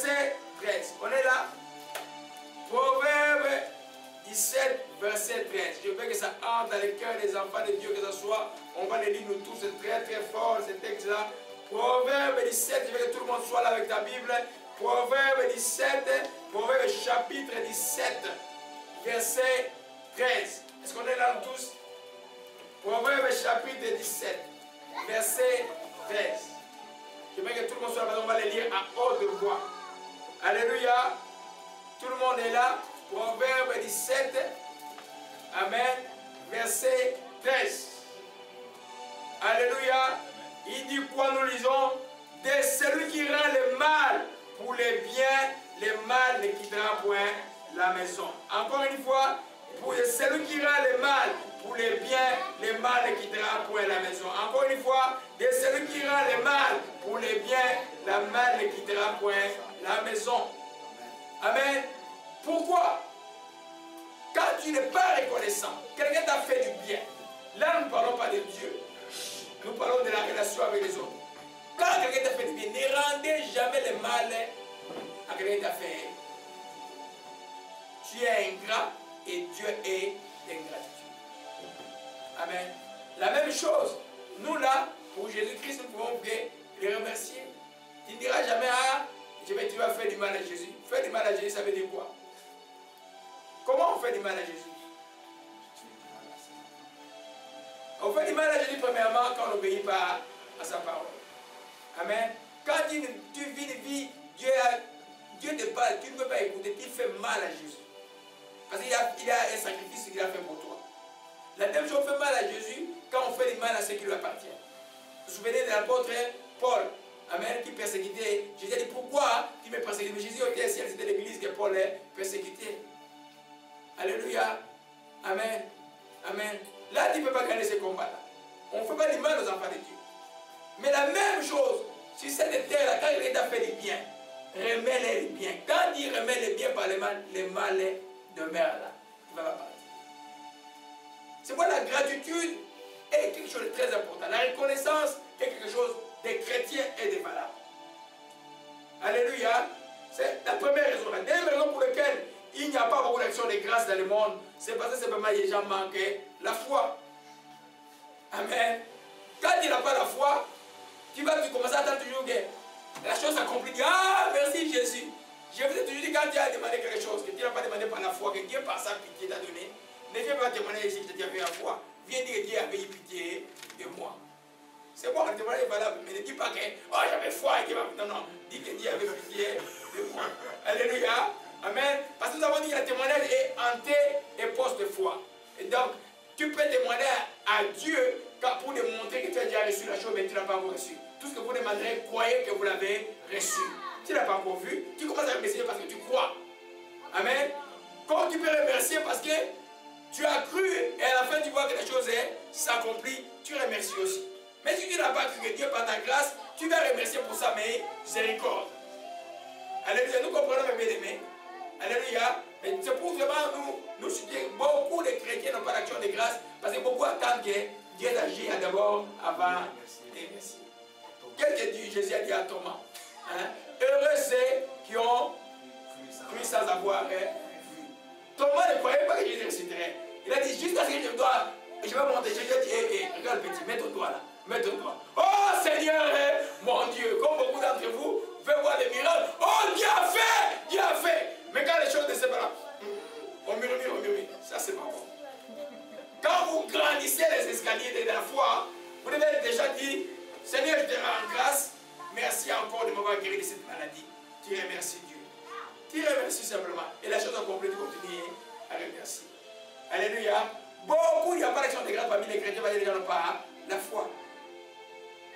verset 13. On est là. Proverbe 17, verset 13. Je veux que ça entre dans le cœur des enfants de Dieu, que ce soit, on va le lire nous tous, c'est très très fort ce texte-là. Proverbe 17, je veux que tout le monde soit là avec ta Bible. Proverbe 17, Proverbe chapitre 17, verset 13. Est-ce qu'on est là nous tous? Proverbe chapitre 17, verset 13. Je veux que tout le monde soit là, on va le lire à haute voix. Alléluia. Tout le monde est là. Proverbe 17, amen, verset 13. Alléluia. Il dit quoi, nous lisons? De celui qui rend le mal pour les biens, le mal ne quittera point la maison. Encore une fois, pour celui qui rend le mal pour les biens, le mal ne quittera point la maison. Encore une fois, de celui qui rend le mal pour les biens, le mal ne quittera point la maison. Amen. Pourquoi? Quand tu n'es pas reconnaissant, quelqu'un t'a fait du bien. Là, nous ne parlons pas de Dieu. Nous parlons de la relation avec les autres. Quand quelqu'un t'a fait du bien, ne rendez jamais le mal à quelqu'un qui t'a fait. Tu es ingrat et Dieu est d'ingratitude. Amen. La même chose, nous là, pour Jésus-Christ, nous pouvons les remercier. Tu ne diras jamais, ah, tu vas faire du mal à Jésus. Faire du mal à Jésus, ça veut dire quoi? Comment on fait du mal à Jésus? On fait du mal à Jésus premièrement quand on n'obéit pas à sa parole. Amen. Quand tu vis une vie, Dieu te parle, tu ne peux pas écouter, tu fais mal à Jésus. Parce qu'il y a un sacrifice qu'il a fait pour toi. La même chose, on fait mal à Jésus quand on fait du mal à ceux qui lui appartiennent. Vous vous souvenez de l'apôtre Paul, amen, qui persécutait. Jésus a dit, pourquoi tu me persécutes? Mais Jésus était ciel, c'était l'église que Paul persécutait. Alléluia. Amen. Amen. Là, tu ne peux pas gagner ce combat-là. On ne fait pas du mal aux enfants de Dieu. Mais la même chose, sur cette terre-là, quand il t'a fait du bien, remets-les bien. Quand il remet les biens par les mal demeure là. Il va pas partir. C'est pourquoi la gratitude est quelque chose de très important. La reconnaissance est quelque chose de chrétien et de valable. Alléluia. C'est la première raison. La deuxième raison pour laquelle il n'y a pas beaucoup d'actions de grâce dans le monde, c'est parce que simplement les gens manquent la foi. Amen. Quand tu n'as pas la foi, tu commences à attendre toujours que la chose s'accomplit. Ah, merci Jésus. Je vous ai toujours dit, quand tu as demandé quelque chose, que tu n'as pas demandé par la foi, que Dieu par sa pitié t'a donné, ne viens pas témoigner ici que tu avais la foi. Viens dire que Dieu avait eu pitié de moi. C'est bon, le témoignage est valable, mais ne dis pas que oh, j'avais foi et Dieu m'a... Non, non, dis que Dieu avait pitié de moi. Alléluia. Amen. Parce que nous avons dit que le témoignage est hanté et poste de foi. Et donc, tu peux témoigner à Dieu pour démontrer que tu as déjà reçu la chose, mais tu n'as pas encore reçu. Tout ce que vous demanderez, croyez que vous l'avez reçu. Tu n'as pas encore vu, tu commences à remercier parce que tu crois. Amen. Comme tu peux remercier parce que tu as cru et à la fin tu vois que la chose s'accomplit, tu remercies aussi. Mais si tu n'as pas cru que Dieu par ta grâce, tu vas remercier pour sa miséricorde. Alléluia. Nous comprenons mes bien-aimés. Alléluia. Mais c'est pour vraiment nous soutenir. Beaucoup de chrétiens n'ont pas d'action de grâce parce que beaucoup attendent que Dieu agisse d'abord avant de remercier. Qu'est-ce que Jésus a dit à Thomas? Hein? Heureux ceux qui ont cru sans avoir vu. Thomas ne croyait pas que Jésus ressusciterait. Il a dit jusqu'à ce que je vais monter. Jésus a dit regarde petit, mets ton doigt là. Mets ton doigt. Oh Seigneur, mon Dieu, comme beaucoup d'entre vous veulent voir les miracles. Oh Dieu a fait! Dieu a fait! Mais quand les choses ne se passent pas, on murmure, on murmure. Ça c'est pas bon. Quand vous grandissez les escaliers de la foi, vous devez déjà dire Seigneur, je te rends grâce. Merci encore de m'avoir guéri de cette maladie. Tu remercies Dieu. Tu remercies simplement. Et la chose accomplie, tu continues à remercier. Alléluia. Beaucoup, il n'y a pas d'action de grâce parmi les chrétiens parce que les gens n'ont pas la foi.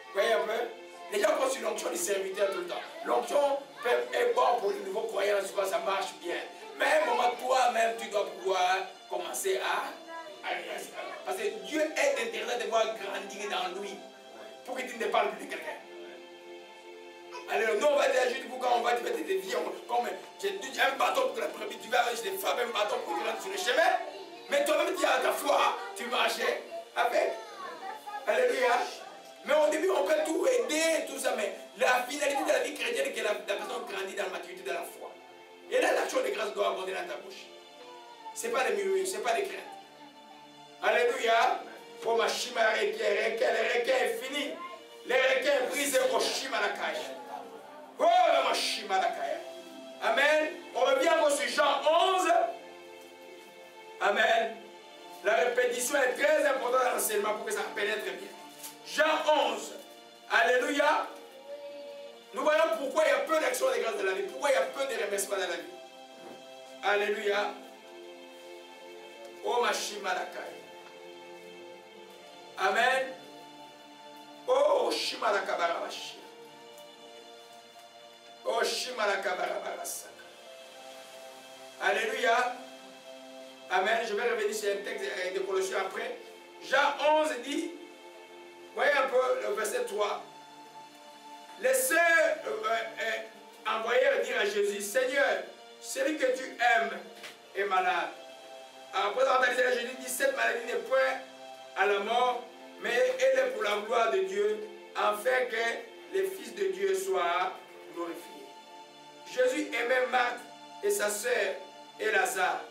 Vous voyez un peu? Les gens pensent sur l'onction du serviteur tout le temps. L'onction est bon pour les nouveaux croyants, souvent ça marche bien. Mais à un moment, toi-même, tu dois pouvoir commencer à réagir. Parce que Dieu est intéressé de voir grandir dans lui pour que tu ne parles plus de quelqu'un. Alors, nous, on va dire juste pour quand on va te mettre des vies, comme j'ai un bâton pour la première, tu vas avec des femmes, un bâton pour rentrer sur le chemin. Mais toi-même, tu as ta foi, tu marches avec. Alléluia. Mais au début, on peut tout aider, tout ça. Mais la finalité de la vie chrétienne est que la personne grandit grandis dans la maturité de la foi. Et là, l'action de grâce doit abonder dans ta bouche. Ce n'est pas des murmures, ce n'est pas des craintes. Alléluia. Pour ma chima requin, le requin est fini. Les requins brisés au chima la caille. Oh, ma chima la caille. Amen. On revient sur Jean 11. Amen. La répétition est très importante dans l'enseignement pour que ça pénètre bien. Jean 11. Alléluia. Nous voyons pourquoi il y a peu d'actions de grâce dans la vie. Pourquoi il y a peu de remerciements dans la vie. Alléluia. Oh, ma chima la caille. Amen. Oh, shima la kabarabashi. Oh, shima la kabarabarasaka. Alléluia. Amen. Je vais revenir sur un texte de Colossiens après. Jean 11 dit, voyez un peu le verset 3. Les sœurs envoyèrent dire à Jésus, Seigneur, celui que tu aimes est malade. Après avoir analysé, Jésus dit, cette maladie n'est point à la mort, mais elle est pour la gloire de Dieu, afin que les fils de Dieu soient glorifiés. Jésus aimait Marthe et sa sœur et Lazare.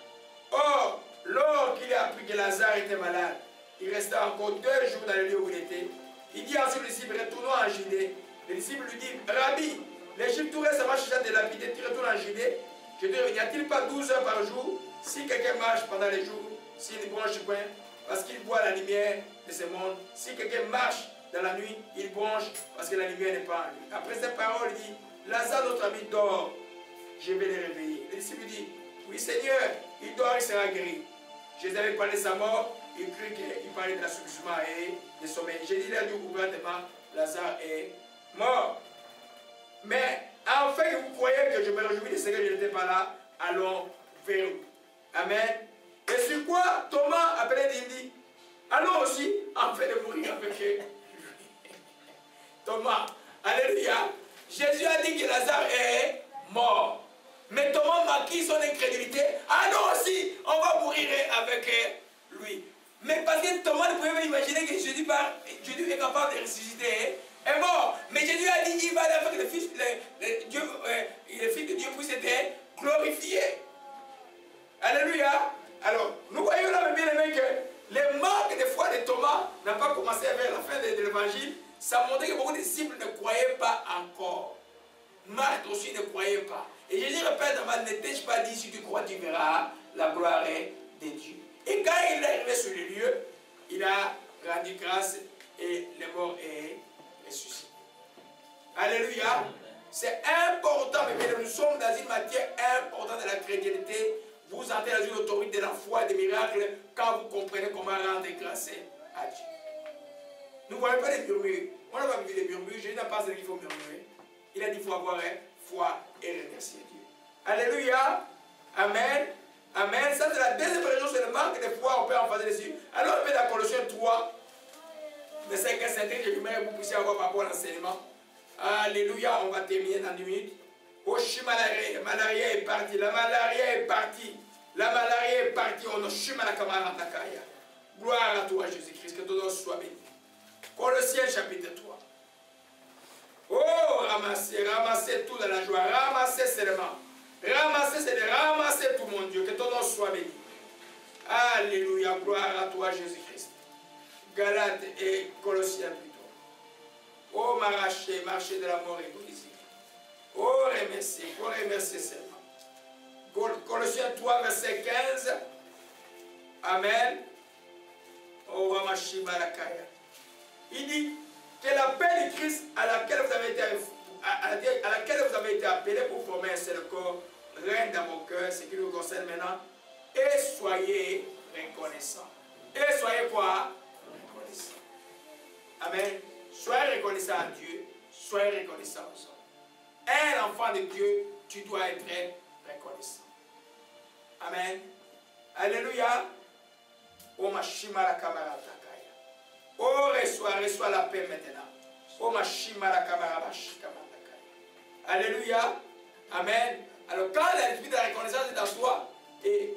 Or, lors qu'il a appris que Lazare était malade, il resta encore 2 jours dans le lieu où il était. Il dit ensuite aux disciples, retournons en Judée. Les disciples lui disent, Rabbi, les Juifs tout récemment cherchent de lapider, tu retournes en Judée. Je dis, n'y a-t-il pas 12 heures par jour? Si quelqu'un marche pendant les jours, s'il ne branche point, parce qu'il voit la lumière de ce monde. Si quelqu'un marche dans la nuit, il bronche parce que la lumière n'est pas en lui. Après cette parole, il dit, Lazare, notre ami, dort. Je vais le réveiller. Le disciple dit, oui Seigneur, il dort, il sera guéri. Jésus avait parlé de sa mort, il crut qu'il parlait de l'assouplissement et du sommeil. Jésus lui a dit ouvertement, Lazare est mort. Mais enfin que vous croyez que je me réjouis de ce que je n'étais pas là, allons vers vous. Amen. Et sur quoi Thomas appelé dit, allons aussi en fait de mourir avec eux. Thomas, alléluia. Jésus a dit que Lazare est mort. Mais Thomas marquait son incrédulité. Allons aussi, on va mourir avec lui. Mais parce que Thomas ne pouvait pas imaginer que Jésus est capable de ressusciter, est mort. Mais Jésus a dit qu'il va aller avec le Fils de Dieu puisse être glorifié. Alléluia. Alors, nous voyons là, bien aimé, que les marques de foi de Thomas n'ont pas commencé vers la fin de l'évangile. Ça montrait que beaucoup de disciples ne croyaient pas encore. Marthe aussi ne croyait pas. Et Jésus répète, ne t'ai-je pas dit, si tu crois, tu verras la gloire de Dieu. Et quand il est arrivé sur le lieu, il a rendu grâce et le mort est ressuscité. Alléluia. C'est important, mais nous sommes dans une matière importante de la chrétienté. Vous entrez dans une autorité de la foi et des miracles quand vous comprenez comment rendre grâce à Dieu. Nous ne voyons pas les murmures. On n'a pas vu les murmures. Jésus n'a pas dit qu'il faut murmurer. Il a dit qu'il faut avoir foi et remercier Dieu. Alléluia. Amen. Amen. Ça, c'est la deuxième raison, c'est le manque de foi. On peut en faire dessus. Alors, on peut dans Colossiens 3, verset 15, je voudrais que vous puissiez avoir par rapport à l'enseignement. Alléluia. On va terminer dans 10 minutes. Malaria est parti. La malaria est partie. La malaria est partie. On a la camarade Takaya. Gloire à toi, Jésus-Christ. Que ton nom soit béni. Colossiens chapitre 3. Oh, ramassez tout dans la joie. Ramassez seulement. Ramassez, c'est de ramasser tout, mon Dieu. Que ton nom soit béni. Alléluia. Gloire à toi, Jésus-Christ. Galates et Colossiens plutôt. Oh, marché de la mort égoïsée. Oh, remercier seulement. Colossiens 3, verset 15. Amen. Oh, Ramashi Barakaya. Il dit que la paix de Christ à laquelle vous avez été appelés pour former un seul corps règne dans vos cœurs, ce qui nous concerne maintenant. Et soyez reconnaissants. Et soyez quoi? Reconnaissants. Amen. Soyez reconnaissants à Dieu. Soyez reconnaissants aux hommes. Un enfant de Dieu, tu dois être reconnaissant. Amen. Alléluia. Oh ma shimara kamara takaya. Oh reçois la paix maintenant. Oh ma shimara kamara bashikama takaya. Alléluia. Amen. Alors quand l'esprit de la reconnaissance est dans toi et